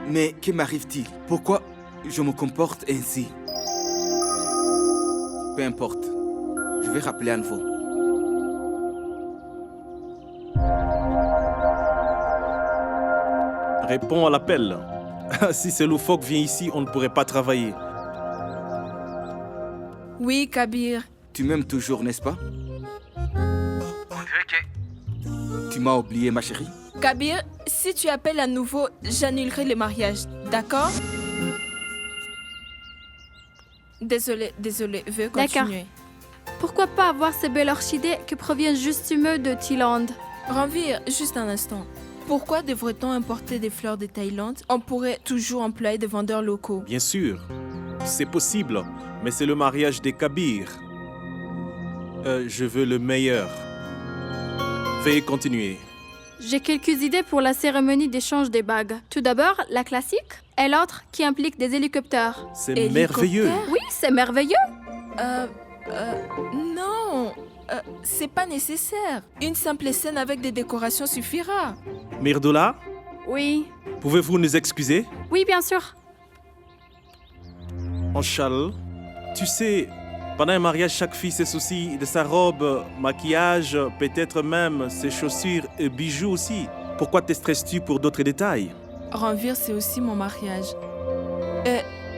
Mais que m'arrive-t-il? Pourquoi je me comporte ainsi? Peu importe. Je vais rappeler à nouveau. Réponds à l'appel. Si c'est loufoque vient ici, on ne pourrait pas travailler. Oui, Kabir. Tu m'aimes toujours, n'est-ce pas? On dirait que... Tu m'as oublié, ma chérie? Kabir, si tu appelles à nouveau, j'annulerai le mariage. D'accord? Désolée, veuillez continuer. Pourquoi pas avoir ces belles orchidées qui proviennent justement de Thaïlande? Ranvir, juste un instant. Pourquoi devrait-on importer des fleurs de Thaïlande? On pourrait toujours employer des vendeurs locaux. Bien sûr, c'est possible, mais c'est le mariage des Kabyres. Je veux le meilleur. Veuillez continuer. J'ai quelques idées pour la cérémonie d'échange des bagues. Tout d'abord, la classique, et l'autre qui implique des hélicoptères. C'est Hélicoptère? merveilleux. Oui, c'est merveilleux. Non, c'est pas nécessaire. Une simple scène avec des décorations suffira. Myrdoula, Oui. pouvez-vous nous excuser? Oui, bien sûr. Anchal, tu sais, pendant un mariage, chaque fille se soucie de sa robe, maquillage, peut-être même ses chaussures et bijoux aussi. Pourquoi te stresses-tu pour d'autres détails? Ranvir, c'est aussi mon mariage.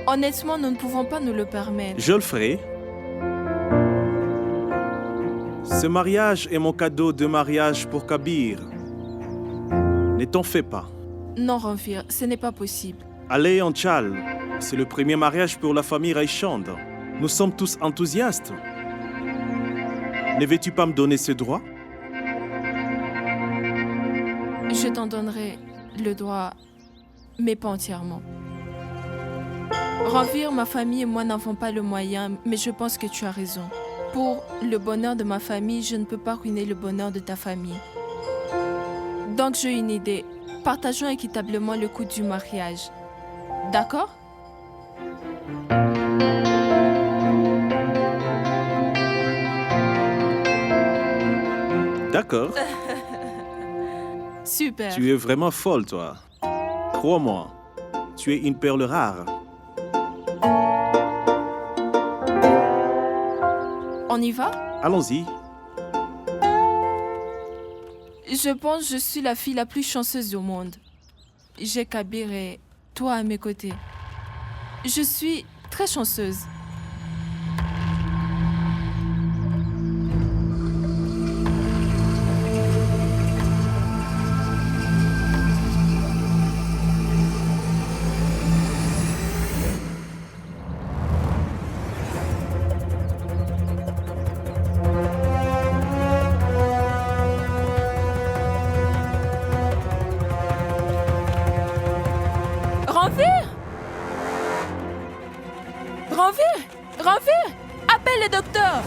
Honnêtement, nous ne pouvons pas nous le permettre. Je le ferai. Ce mariage est mon cadeau de mariage pour Kabir. Ne t'en fais pas. Non, Ranvir, ce n'est pas possible. Allez, Anchal, c'est le premier mariage pour la famille Raichand. Nous sommes tous enthousiastes. Ne veux-tu pas me donner ce droit? Je t'en donnerai le droit, mais pas entièrement. Ranvir, ma famille et moi n'avons pas le moyen, mais je pense que tu as raison. Pour le bonheur de ma famille, je ne peux pas ruiner le bonheur de ta famille. Donc j'ai une idée. Partageons équitablement le coût du mariage. D'accord? D'accord. Super. Tu es vraiment folle, toi. Crois-moi, tu es une perle rare. On y va? Allons-y. Je pense que je suis la fille la plus chanceuse au monde. J'ai Kabir et toi à mes côtés. Je suis très chanceuse. Ranvir! Appelle le docteur!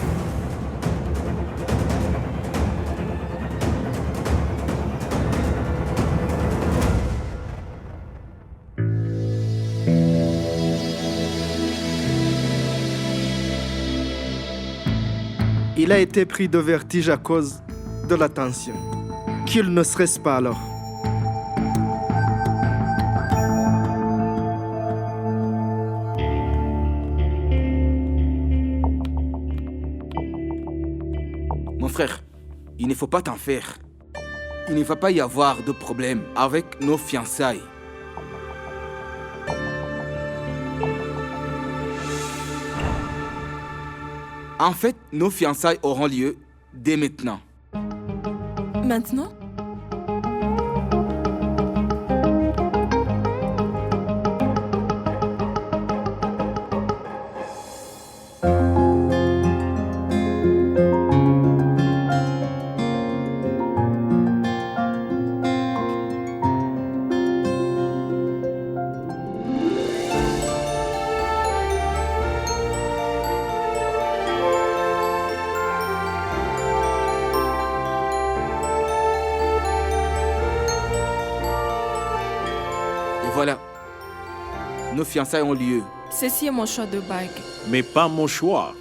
Il a été pris de vertige à cause de la tension. Qu'il ne stresse pas alors. Mon frère, il ne faut pas t'en faire. Il ne va pas y avoir de problème avec nos fiançailles. En fait, nos fiançailles auront lieu dès maintenant. Maintenant? Et voilà, nos fiançailles ont lieu. Ceci est mon choix de bague. Mais pas mon choix.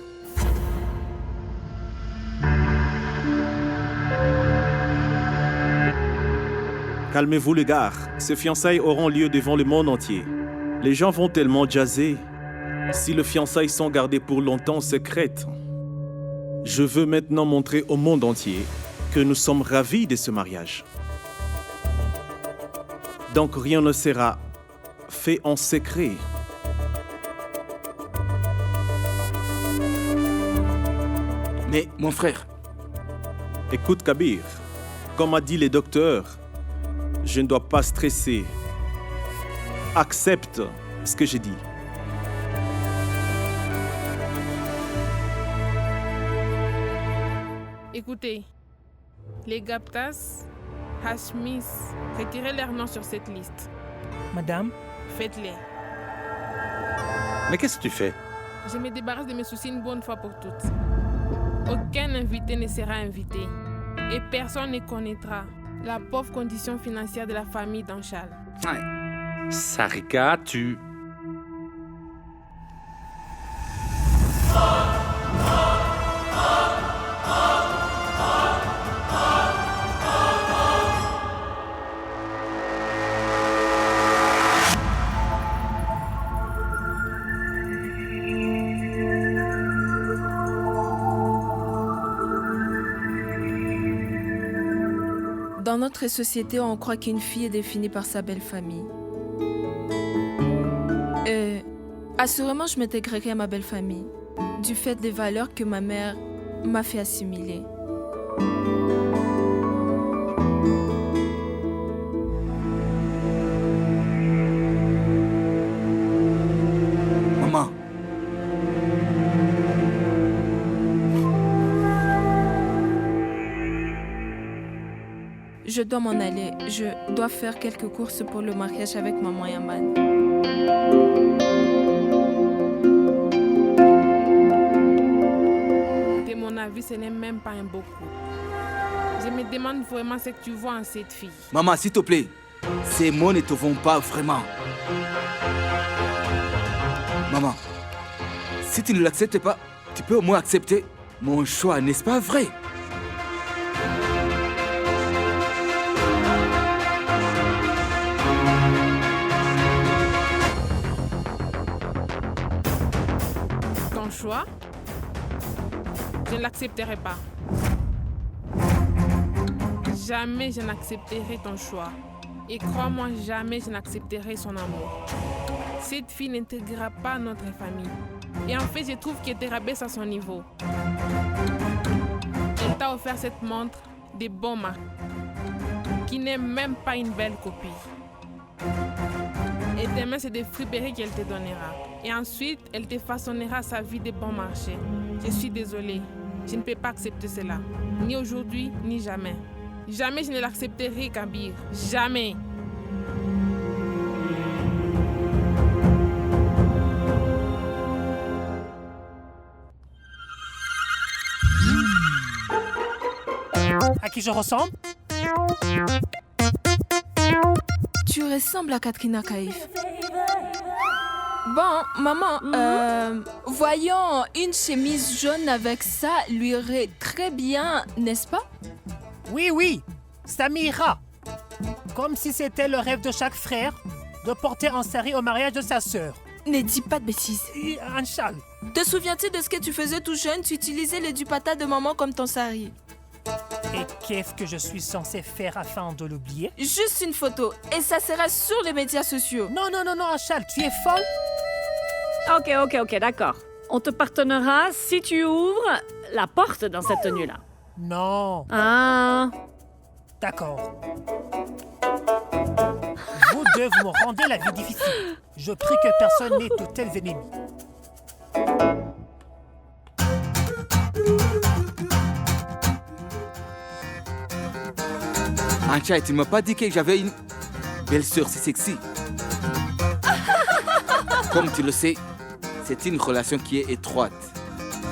Calmez-vous les gars, ces fiançailles auront lieu devant le monde entier. Les gens vont tellement jazzer. Si les fiançailles sont gardées pour longtemps secrètes, je veux maintenant montrer au monde entier que nous sommes ravis de ce mariage. Donc rien ne sera fait en secret. Mais mon frère, Écoute Kabir, comme a dit le docteur, je ne dois pas stresser. Accepte ce que j'ai dit. Écoutez, les Gaptas, Hashmis, retirez leurs noms sur cette liste. Madame, Faites-les. Mais qu'est-ce que tu fais? Je me débarrasse de mes soucis une bonne fois pour toutes. Aucun invité ne sera invité et personne ne connaîtra la pauvre condition financière de la famille d'Anchal. Sarika, tu... Dans notre société, on croit qu'une fille est définie par sa belle famille. Assurément, je m'intégrerai à ma belle famille, du fait des valeurs que ma mère m'a fait assimiler. maman, Je dois m'en aller. Je dois faire quelques courses pour le mariage avec maman et Aman. De mon avis, ce n'est même pas un beau coup. Je me demande vraiment ce que tu vois en cette fille. maman, s'il te plaît, ces mots ne te vont pas vraiment. Maman, si tu ne l'acceptes pas, tu peux au moins accepter mon choix, n'est-ce pas vrai? Ton choix, je ne l'accepterai pas. Jamais je n'accepterai ton choix. Et crois-moi, jamais je n'accepterai son amour. Cette fille n'intégrera pas notre famille. Et en fait, je trouve qu'elle te rabaisse à son niveau. Elle t'a offert cette montre de bon marque, qui n'est même pas une belle copie. Et demain, c'est des friperies qu'elle te donnera. Et ensuite, elle te façonnera sa vie de bon marché. Je suis désolée, je ne peux pas accepter cela. Ni aujourd'hui, ni jamais. Jamais je ne l'accepterai, Kabir. Jamais. à qui je ressemble? Tu ressembles à Katrina Kaif. Bon, maman, voyons, une chemise jaune avec ça lui irait très bien, n'est-ce pas? Oui, ça m'ira. Comme si c'était le rêve de chaque frère de porter un sari au mariage de sa sœur. Ne dis pas de bêtises. Et un châle. Te souviens-tu de ce que tu faisais tout jeune? Tu utilisais le dupata de maman comme ton sari. Et qu'est-ce que je suis censé faire afin de l'oublier? Juste une photo, et ça sera sur les médias sociaux. Non, Anchal, tu es folle? Ok, d'accord. On te pardonnera si tu ouvres la porte dans cette tenue-là. Non, Ah, d'accord. Vous deux, vous me rendez la vie difficile. Je prie que personne n'ait de tels ennemis. Ancha, tu ne m'as pas dit que j'avais une belle sœur si sexy. Comme tu le sais, c'est une relation qui est étroite.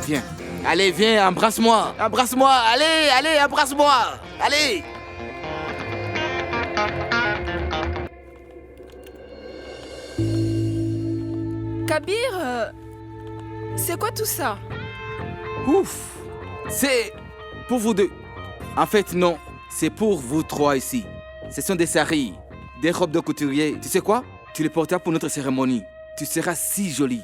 Viens. Allez, viens, embrasse-moi. Embrasse-moi. Allez, embrasse-moi. Allez. Kabir, c'est quoi tout ça? Ouf. C'est pour vous deux. En fait, non. C'est pour vous trois ici. Ce sont des saris, des robes de couturier. Tu sais quoi? Tu les porteras pour notre cérémonie. Tu seras si jolie.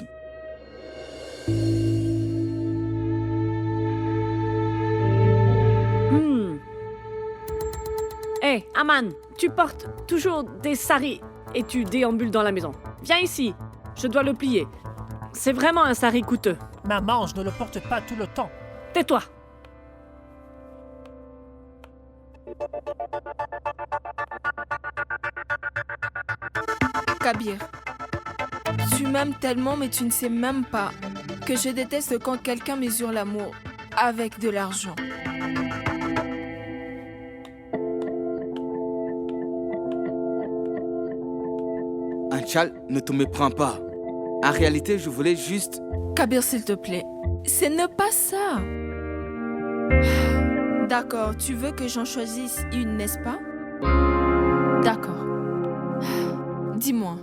Hé, Aman, tu portes toujours des saris et tu déambules dans la maison. Viens ici, je dois le plier. C'est vraiment un sari coûteux. Maman, je ne le porte pas tout le temps. Tais-toi. Kabir, tu m'aimes tellement, mais tu ne sais même pas que je déteste quand quelqu'un mesure l'amour avec de l'argent. Anchal, ne te méprends pas. En réalité, je voulais juste... Kabir, s'il te plaît, ce n'est pas ça. D'accord, tu veux que j'en choisisse une, n'est-ce pas? D'accord. Dis-moi,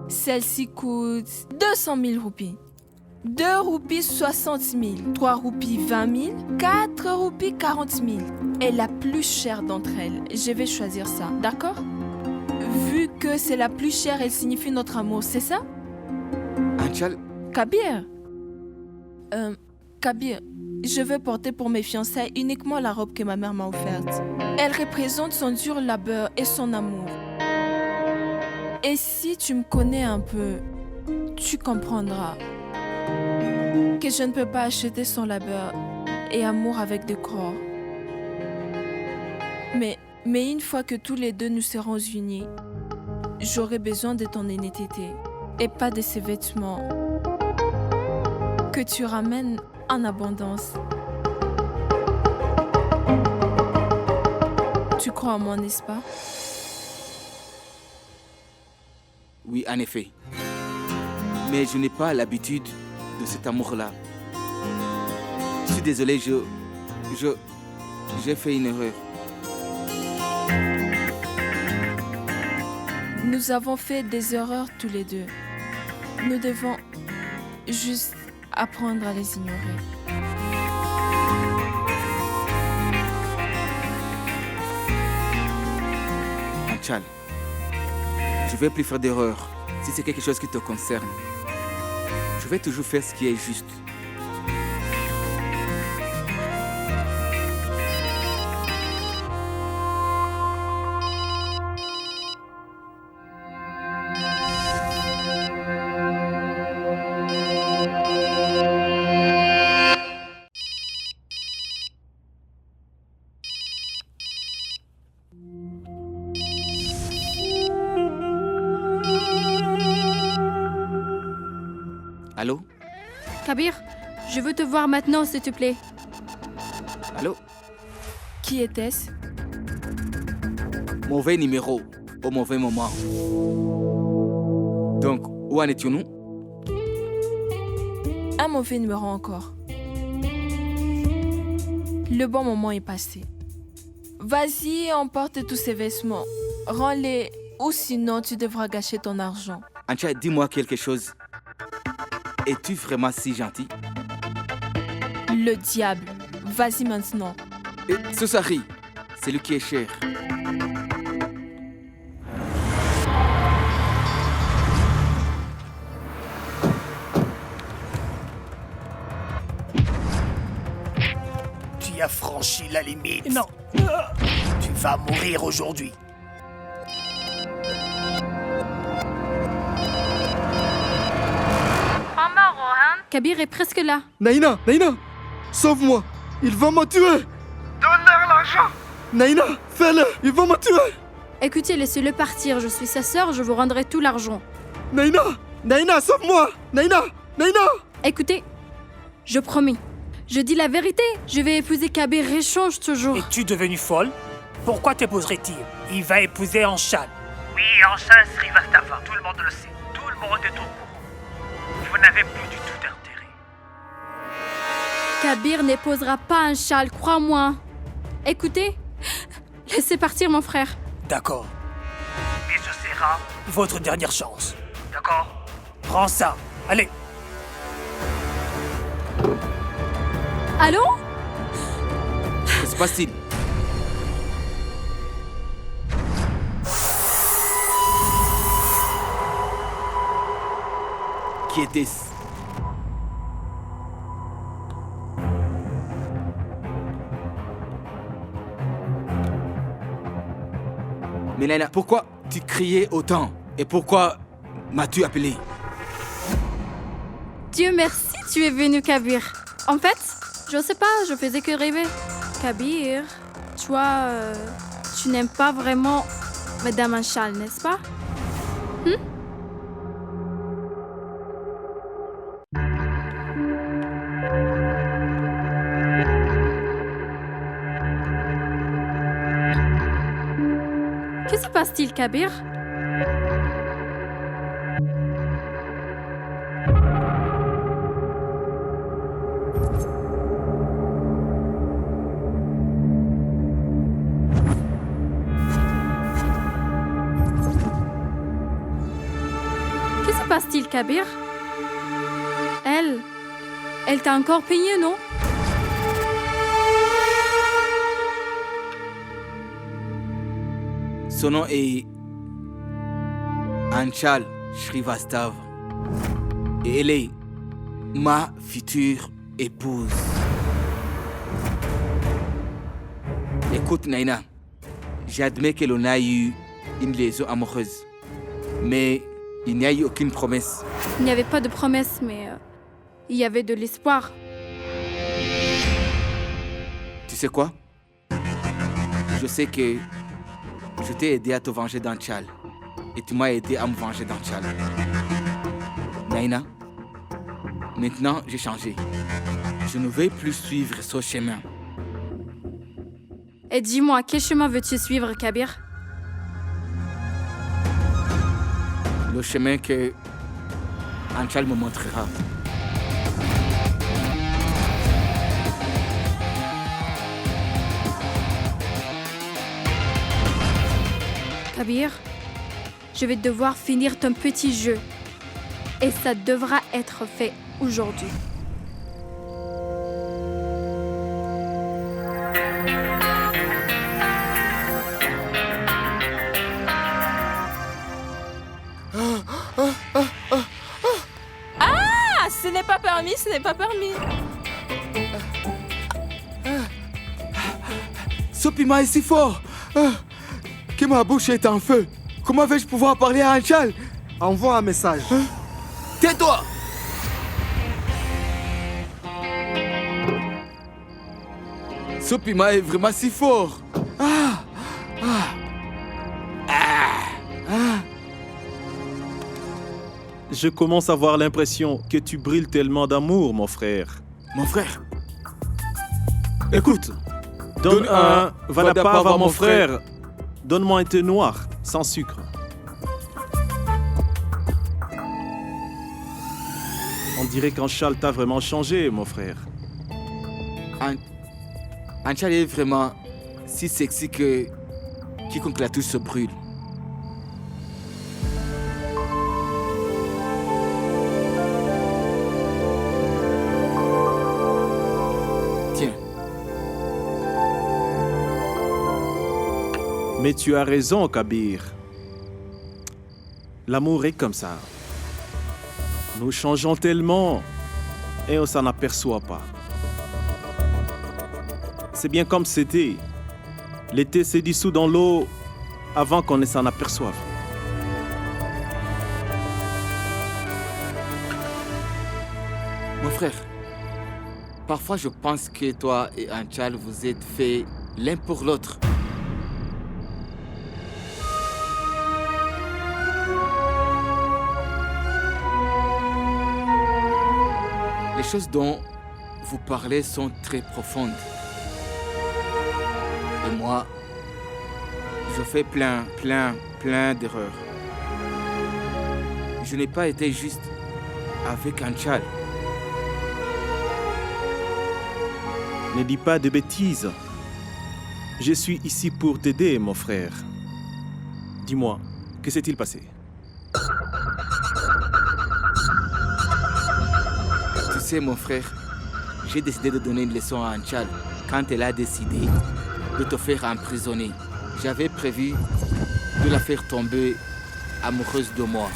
celle-ci coûte 200 000 roupies. 2 roupies 60 000, 3 roupies 20 000, 4 roupies 40 000. Et la plus chère d'entre elles, je vais choisir ça, d'accord? Vu que c'est la plus chère, elle signifie notre amour, c'est ça? Anchal, Kabir, Kabir, je veux porter pour mes fiançailles uniquement la robe que ma mère m'a offerte. Elle représente son dur labeur et son amour. Et si tu me connais un peu, tu comprendras que je ne peux pas acheter son labeur et amour avec des corps. Mais une fois que tous les deux nous serons unis, j'aurai besoin de ton honnêteté et pas de ces vêtements que tu ramènes en abondance. Tu crois en moi, n'est-ce pas? oui, en effet. Mais je n'ai pas l'habitude de cet amour-là. Je suis désolé, j'ai fait une erreur. Nous avons fait des erreurs tous les deux. Nous devons juste apprendre à les ignorer. Anchal, je ne vais plus faire d'erreur. Si c'est quelque chose qui te concerne, je vais toujours faire ce qui est juste. Allô? Kabir, je veux te voir maintenant, s'il te plaît. Allô? Qui était-ce? Mauvais numéro, au mauvais moment. Donc, où en étions-nous? Un mauvais numéro encore. Le bon moment est passé. Vas-y, emporte tous ces vêtements. Rends-les, ou sinon tu devras gâcher ton argent. Anchal, dis-moi quelque chose. Es-tu vraiment si gentil? Le diable. Vas-y maintenant. Et ce sari, c'est lui qui est cher. Tu as franchi la limite. Non. Tu vas mourir aujourd'hui. Kabir est presque là. Naïna, Naïna, sauve-moi. Ils vont me tuer. Donne-leur l'argent. Naïna, fais-le. Ils vont me tuer. Écoutez, laissez-le partir. Je suis sa sœur, je vous rendrai tout l'argent. Naïna, Naïna, sauve-moi. Naïna, Naïna. Écoutez, je promets. Je dis la vérité. Je vais épouser Kabir. Échange toujours. Es-tu devenue folle? Pourquoi t'épouserait-il? Il va épouser Anchal. Oui, Anchal Srivastava, tout le monde le sait. Tout le monde est au courant. Vous n'avez plus du tout d'intérêt. Kabir n'épousera pas un châle, crois-moi. Écoutez, laissez partir mon frère. D'accord. Et ce sera Votre dernière chance. d'accord? Prends ça. Allez. Allô? Que se passe-t-il? Qui était-ce? Mais Naina, pourquoi tu criais autant? Et pourquoi m'as-tu appelé? Dieu merci, tu es venu, Kabir. En fait, je sais pas, je faisais que rêver. Kabir, toi, tu n'aimes pas vraiment Madame Anchal, n'est-ce pas? Que se passe-t-il, Kabir? Que se passe-t-il, Kabir? Elle t'a encore payé, non? Son nom est Anchal Shrivastava. Et elle est ma future épouse. Écoute, Naina, j'admets que l'on a eu une liaison amoureuse. Mais il n'y a eu aucune promesse. Il n'y avait pas de promesse, mais il y avait de l'espoir. Tu sais quoi? Je sais que je t'ai aidé à te venger d'Anchal. Et tu m'as aidé à me venger d'Anchal. Naina, maintenant j'ai changé. Je ne vais plus suivre ce chemin. Et dis-moi, quel chemin veux-tu suivre, Kabir? Le chemin que Anchal me montrera. Kabir, je vais devoir finir ton petit jeu. Et ça devra être fait aujourd'hui. Ah, ce n'est pas permis, ce n'est pas permis. Ce piment est si fort que ma bouche est en feu. Comment vais-je pouvoir parler à Anchal? Envoie un message. Tais-toi! Ce piment est vraiment si fort. Je commence à avoir l'impression que tu brilles tellement d'amour, mon frère. Mon frère, Écoute, donne un Vadapave à mon frère. Donne-moi un thé noir, sans sucre. On dirait qu'Anchal t'a vraiment changé, mon frère. Anchal est vraiment si sexy que quiconque la touche se brûle. Tiens. Mais tu as raison, Kabir. L'amour est comme ça. Nous changeons tellement et on s'en aperçoit pas. C'est bien comme c'était. L'été s'est dissous dans l'eau avant qu'on ne s'en aperçoive. Mon frère, parfois je pense que toi et Anchal vous êtes faits l'un pour l'autre. Les choses dont vous parlez sont très profondes. Et moi, je fais plein d'erreurs. Je n'ai pas été juste avec Anchal. Ne dis pas de bêtises. Je suis ici pour t'aider, mon frère. Dis-moi, que s'est-il passé? Tu sais, mon frère, j'ai décidé de donner une leçon à Anchal quand elle a décidé de te faire emprisonner. J'avais prévu de la faire tomber amoureuse de moi.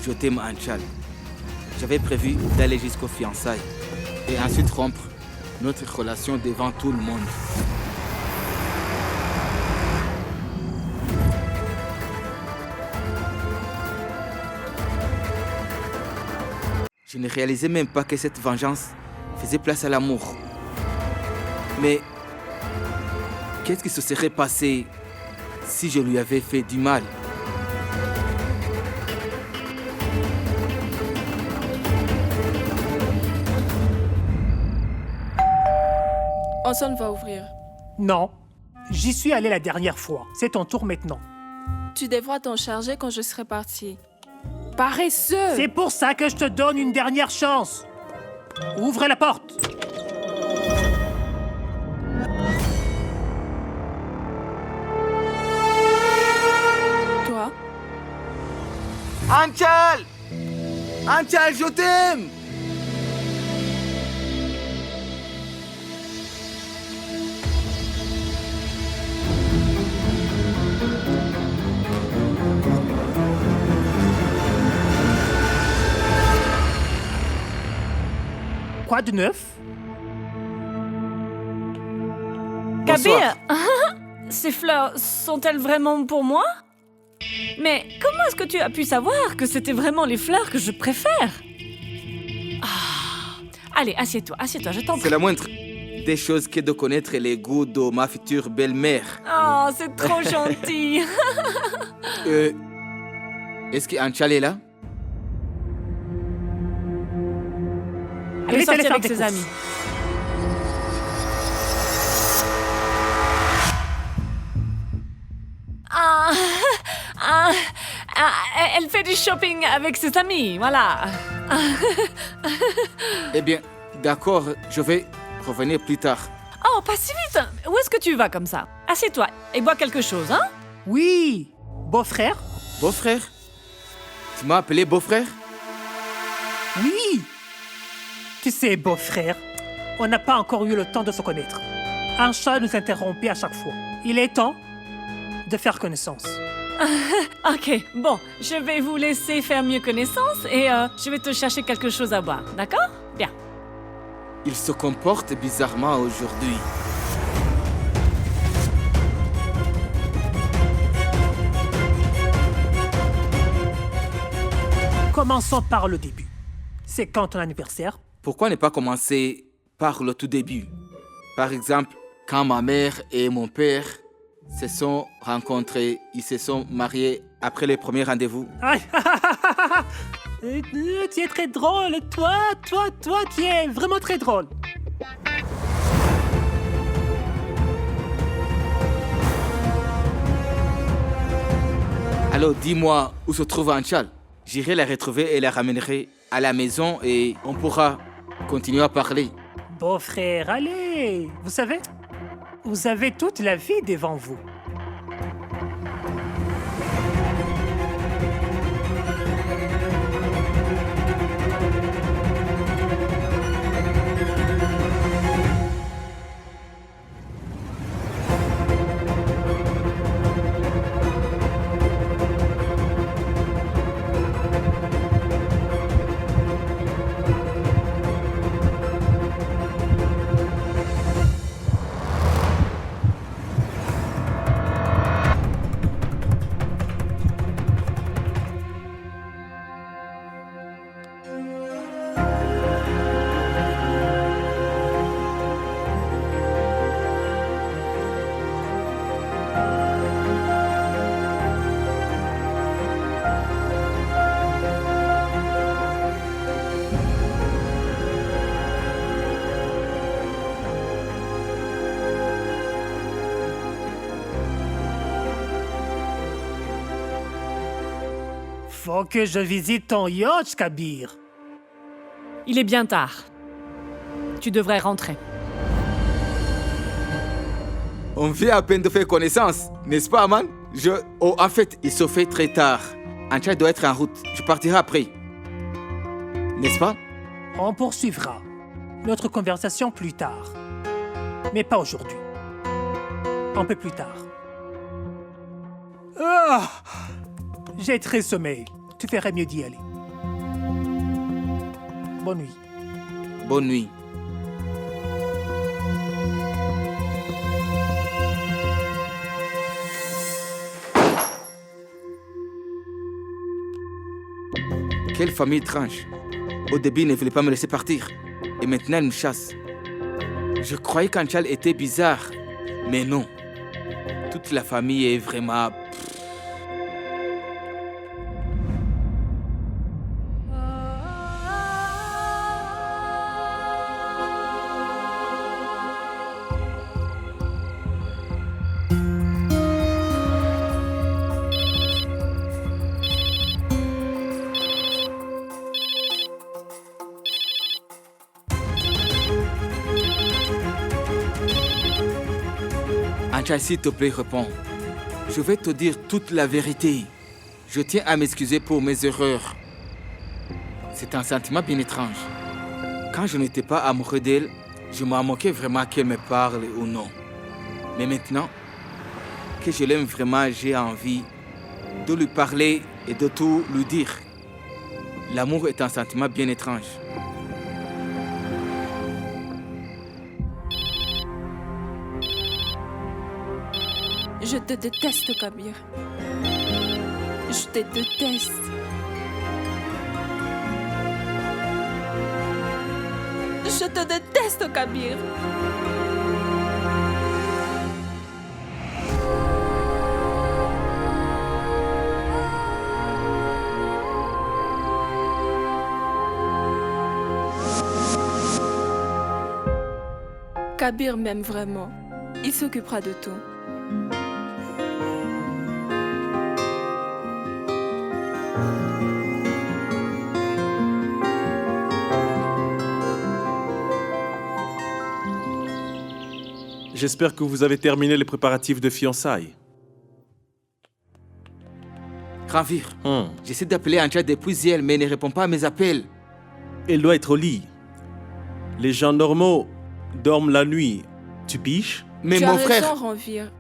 je t'aime, Anchal. J'avais prévu d'aller jusqu'aux fiançailles et ensuite rompre notre relation devant tout le monde. Je ne réalisais même pas que cette vengeance faisait place à l'amour. Mais qu'est-ce qui se serait passé si je lui avais fait du mal? Hanson va ouvrir. Non, j'y suis allé la dernière fois. C'est ton tour maintenant. Tu devras t'en charger quand je serai partie. Paresseux! C'est pour ça que je te donne une dernière chance. Ouvrez la porte. Toi? Anchal! Anchal, je t'aime! Quoi de neuf? Kabir, ces fleurs sont-elles vraiment pour moi? Mais comment est-ce que tu as pu savoir que c'était vraiment les fleurs que je préfère? Allez, assieds-toi, je t'en prie. C'est la moindre des choses que de connaître les goûts de ma future belle-mère. Oh, c'est trop gentil. Est-ce qu'Anchal est là? Elle est sortie Laissez-les avec faire des ses courses. amis. Elle fait du shopping avec ses amis, voilà. Eh bien, d'accord, je vais revenir plus tard. Oh, pas si vite. Où est-ce que tu vas comme ça? Assieds-toi et bois quelque chose, hein? Oui, beau-frère? Beau-frère? Tu m'as appelé beau-frère? Oui. Tu sais, beau-frère, on n'a pas encore eu le temps de se connaître. Un chat nous interrompait à chaque fois. Il est temps de faire connaissance. Ok, bon, je vais vous laisser faire mieux connaissance et je vais te chercher quelque chose à boire, d'accord? Bien. Il se comporte bizarrement aujourd'hui. Commençons par le début. C'est quand ton anniversaire? Pourquoi ne pas commencer par le tout début? Par exemple, quand ma mère et mon père se sont rencontrés, ils se sont mariés après le premier rendez-vous. Aïe. Tu es très drôle. Toi, tu es vraiment très drôle. Alors dis-moi où se trouve Anchal. J'irai la retrouver et la ramènerai à la maison et on pourra continuer à parler. Beau-frère, allez. Vous avez toute la vie devant vous. Faut que je visite ton yacht, Kabir. Il est bien tard. Tu devrais rentrer. On vient à peine de faire connaissance, n'est-ce pas, Aman? Oh, en fait, il se fait très tard. Anchal doit être en route. Je partirai après. N'est-ce pas? On poursuivra notre conversation plus tard. Mais pas aujourd'hui. Un peu plus tard. Ah! J'ai très sommeil. Tu ferais mieux d'y aller. Bonne nuit. Bonne nuit. Quelle famille étrange. Au début, il ne voulait pas me laisser partir. Et maintenant, elle me chasse. Je croyais qu'Anchal était bizarre. Mais non. Toute la famille est vraiment... Anchal, s'il te plaît, réponds. Je vais te dire toute la vérité. Je tiens à m'excuser pour mes erreurs. C'est un sentiment bien étrange. Quand je n'étais pas amoureux d'elle, je m'en moquais vraiment qu'elle me parle ou non. Mais maintenant que je l'aime vraiment, j'ai envie de lui parler et de tout lui dire. L'amour est un sentiment bien étrange. Je te déteste, Kabir. Je te déteste. Je te déteste, Kabir. Kabir m'aime vraiment. Il s'occupera de tout. J'espère que vous avez terminé les préparatifs de fiançailles. Ranvir, j'essaie d'appeler Anchal depuis hier, mais elle ne répond pas à mes appels. Elle doit être au lit. Les gens normaux dorment la nuit. Tu piches? Mais tu mon as frère... raison, Ranvir.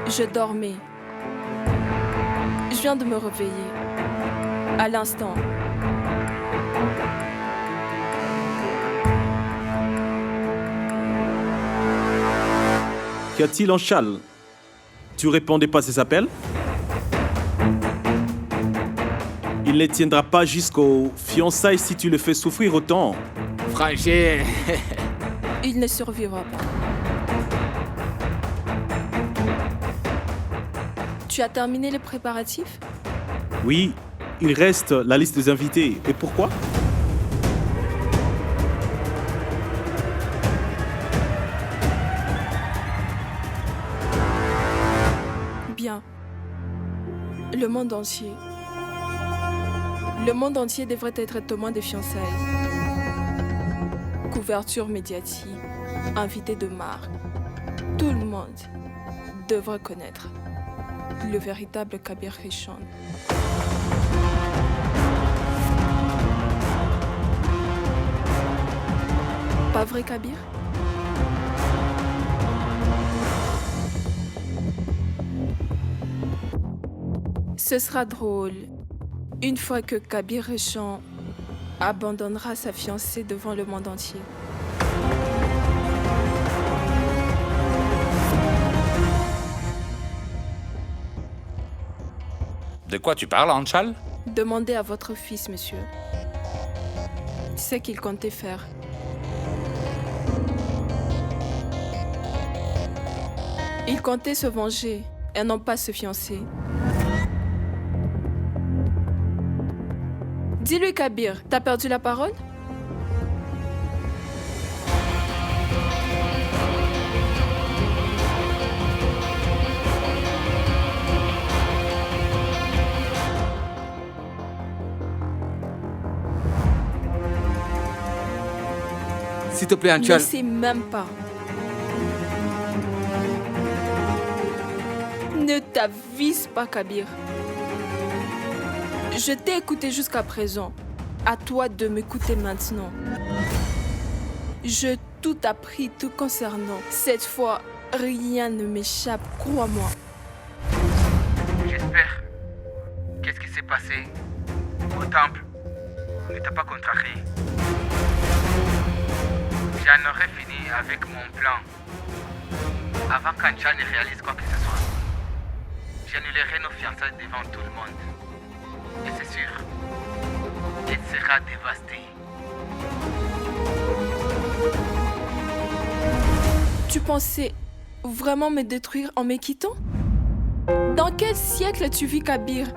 Je dormais. Je viens de me réveiller. À l'instant. Qu'y a-t-il en Chal? Tu répondais pas à ses appels? Il ne tiendra pas jusqu'aux fiançailles si tu le fais souffrir autant. Frangé. Il ne survivra pas. Tu as terminé les préparatifs? Oui, il reste la liste des invités. Et pourquoi? Bien. Le monde entier. Le monde entier devrait être témoin des fiançailles. Couverture médiatique, invité de marque. Tout le monde devrait connaître le véritable Kabir Rishon. Pas vrai, Kabir? Ce sera drôle une fois que Kabir Rishon abandonnera sa fiancée devant le monde entier. De quoi tu parles, Anchal? Demandez à votre fils, monsieur, ce qu'il comptait faire. Il comptait se venger et non pas se fiancer. Dis-lui, Kabir, t'as perdu la parole? S'il te plaît, Anchal. Ne sais même pas. Ne t'avise pas, Kabir. Je t'ai écouté jusqu'à présent. À toi de m'écouter maintenant. Je tout appris te concernant. Cette fois, rien ne m'échappe, crois-moi. J'espère. Qu'est-ce qui s'est passé au temple ne t'a pas contrarié. J'en aurais fini avec mon plan avant qu'Anchal ne réalise quoi que ce soit. J'annulerai nos fiançailles devant tout le monde. Et c'est sûr, elle sera dévastée. Tu pensais vraiment me détruire en me quittant? Dans quel siècle tu vis, Kabir?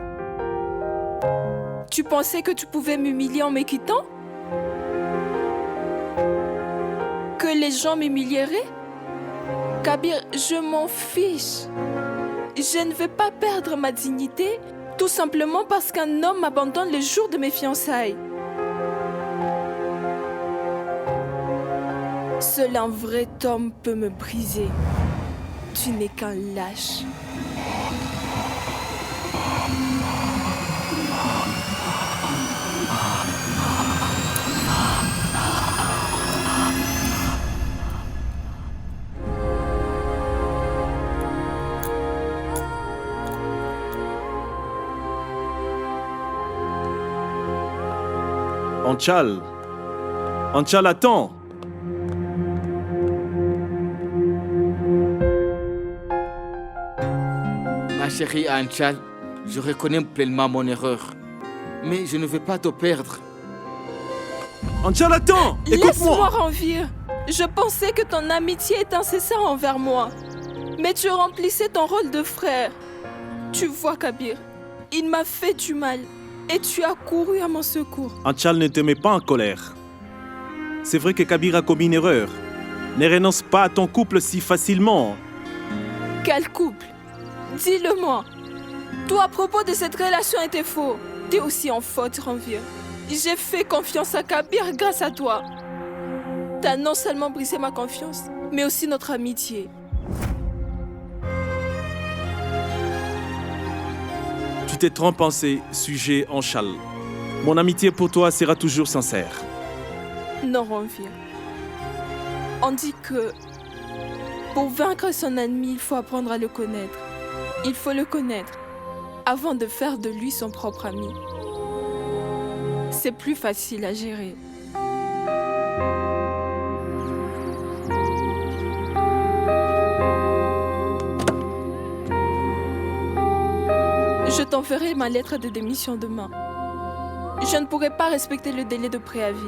Tu pensais que tu pouvais m'humilier en me quittant? Que les gens m'humilieraient? Kabir, je m'en fiche. Je ne veux pas perdre ma dignité tout simplement parce qu'un homme m'abandonne le jour de mes fiançailles. Seul un vrai homme peut me briser. Tu n'es qu'un lâche. Anchal. Anchal, attends. Ma chérie Anchal, je reconnais pleinement mon erreur. Mais je ne veux pas te perdre. Anchal, attends. Écoute-moi. Laisse-moi Ranvir. Je pensais que ton amitié était incessante envers moi. Mais tu remplissais ton rôle de frère. Tu vois, Kabir, il m'a fait du mal. Et tu as couru à mon secours. Anchal ne te met pas en colère. C'est vrai que Kabir a commis une erreur. Ne renonce pas à ton couple si facilement. Quel couple? Dis-le-moi. Tout à propos de cette relation était faux. T'es aussi en faute, Ranvir. J'ai fait confiance à Kabir grâce à toi. T'as non seulement brisé ma confiance, mais aussi notre amitié. Tu t'es trompé en ces sujets, Anchal. Mon amitié pour toi sera toujours sincère. Non, Ranvir. On dit que pour vaincre son ennemi, il faut apprendre à le connaître. Il faut le connaître avant de faire de lui son propre ami. C'est plus facile à gérer. Je t'enverrai ma lettre de démission demain. Je ne pourrai pas respecter le délai de préavis.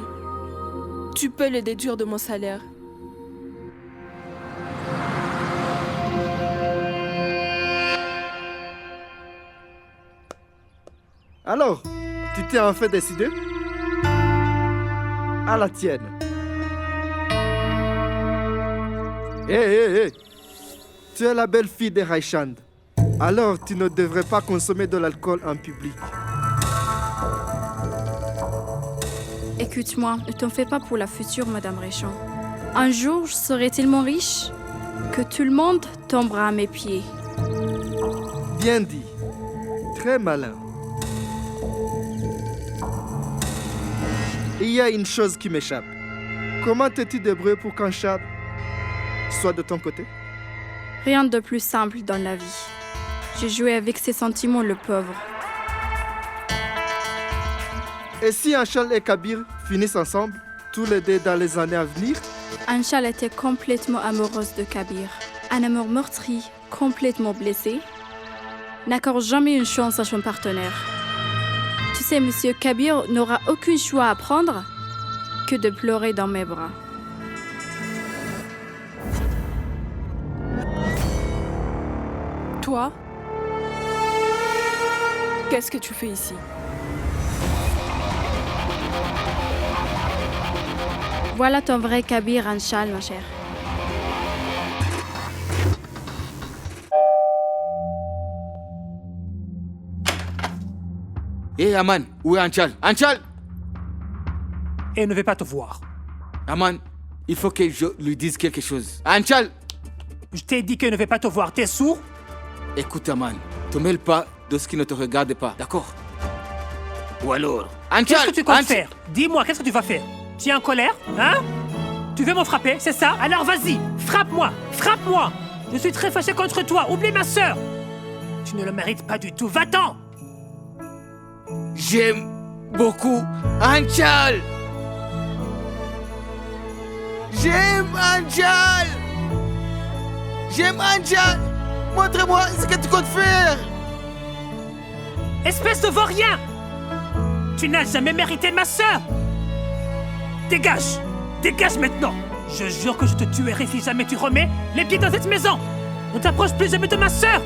Tu peux le déduire de mon salaire. Alors, tu t'es enfin décidé? À la tienne. Hé. Tu es la belle-fille de Raishand. Alors, tu ne devrais pas consommer de l'alcool en public. Écoute-moi, ne t'en fais pas pour la future, Madame Réchon. Un jour, je serai tellement riche que tout le monde tombera à mes pieds. Bien dit. Très malin. Il y a une chose qui m'échappe. Comment t'es-tu débrouillé pour qu'Anchal soit de ton côté? Rien de plus simple dans la vie. J'ai joué avec ses sentiments, le pauvre. Et si Anchal et Kabir finissent ensemble, tous les deux dans les années à venir? Anchal était complètement amoureuse de Kabir. Un amour meurtri, complètement blessé, n'accorde jamais une chance à son partenaire. Tu sais, monsieur, Kabir n'aura aucun choix à prendre que de pleurer dans mes bras. Toi, qu'est-ce que tu fais ici? Voilà ton vrai Kabir, Anchal, ma chère. Hé Aman, où est Anchal? Anchal! Elle ne veut pas te voir. Aman, il faut que je lui dise quelque chose. Anchal! Je t'ai dit qu'elle ne veut pas te voir. T'es sourd? Écoute Aman, te mêle pas de ce qui ne te regarde pas, d'accord? Ou alors... Anchal! Qu'est-ce que tu comptes faire? Dis-moi, qu'est-ce que tu vas faire? Tu es en colère, hein? Tu veux me frapper, c'est ça? Alors vas-y, frappe-moi, frappe-moi. Je suis très fâché contre toi, oublie ma sœur. Tu ne le mérites pas du tout, va-t'en. J'aime beaucoup Anchal. J'aime Anchal. J'aime Anchal. Montre-moi ce que tu comptes faire. Espèce de vaurien! Tu n'as jamais mérité ma sœur! Dégage! Dégage maintenant! Je jure que je te tuerai si jamais tu remets les pieds dans cette maison! Ne t'approche plus jamais de ma sœur!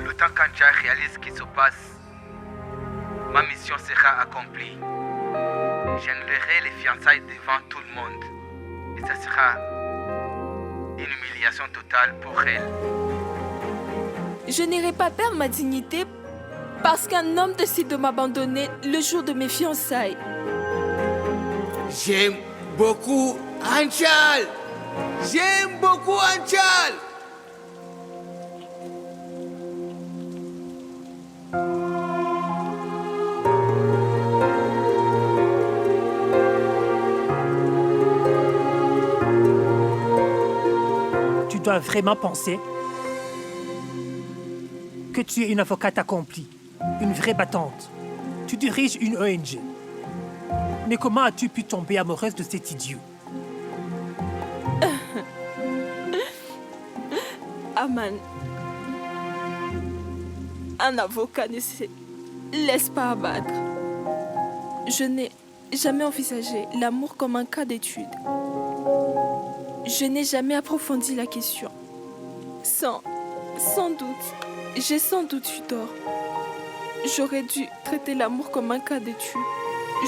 Le temps qu'Anchal réalise ce qui se passe, ma mission sera accomplie. J'annulerai les fiançailles devant tout le monde. Et ça sera une humiliation totale pour elle. Je n'irai pas perdre ma dignité parce qu'un homme décide de m'abandonner le jour de mes fiançailles. J'aime beaucoup Anchal. J'aime beaucoup Anchal. Tu dois vraiment penser que tu es une avocate accomplie, une vraie battante. Tu diriges une ONG. Mais comment as-tu pu tomber amoureuse de cet idiot? Aman, un avocat ne se laisse pas abattre. Je n'ai jamais envisagé l'amour comme un cas d'étude. Je n'ai jamais approfondi la question. Sans doute, j'ai sans doute eu tort. J'aurais dû traiter l'amour comme un cas d'étude.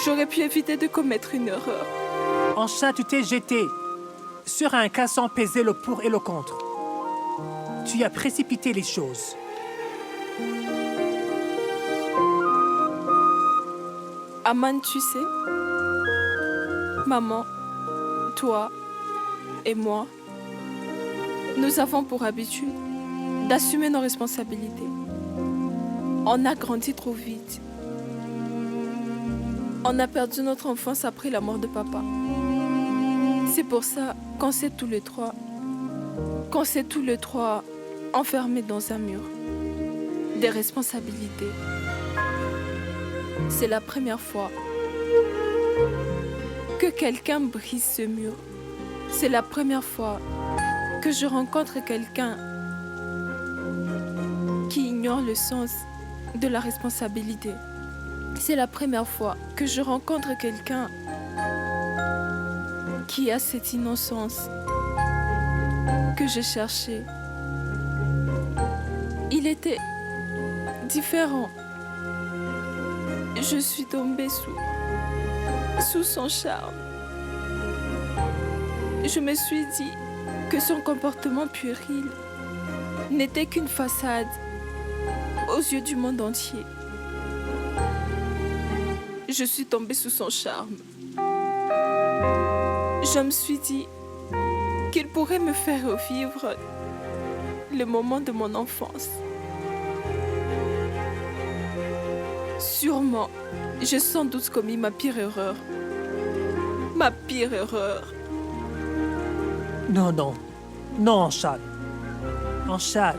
J'aurais pu éviter de commettre une erreur. Anchal, tu t'es jeté sur un cas sans peser le pour et le contre. Tu as précipité les choses. Aman, tu sais, maman, toi et moi, nous avons pour habitude d'assumer nos responsabilités. On a grandi trop vite. On a perdu notre enfance après la mort de papa. C'est pour ça qu'on s'est tous les trois enfermés dans un mur. Des responsabilités. C'est la première fois que quelqu'un brise ce mur. C'est la première fois que je rencontre quelqu'un qui ignore le sens de la responsabilité. C'est la première fois que je rencontre quelqu'un qui a cette innocence que je cherchais. Il était différent. Je suis tombée sous son charme. Je me suis dit que son comportement puéril n'était qu'une façade aux yeux du monde entier. je suis tombée sous son charme. Je me suis dit qu'il pourrait me faire revivre le moment de mon enfance. Sûrement, j'ai sans doute commis ma pire erreur. Ma pire erreur. Non, non. Non, Anchal. Anchal.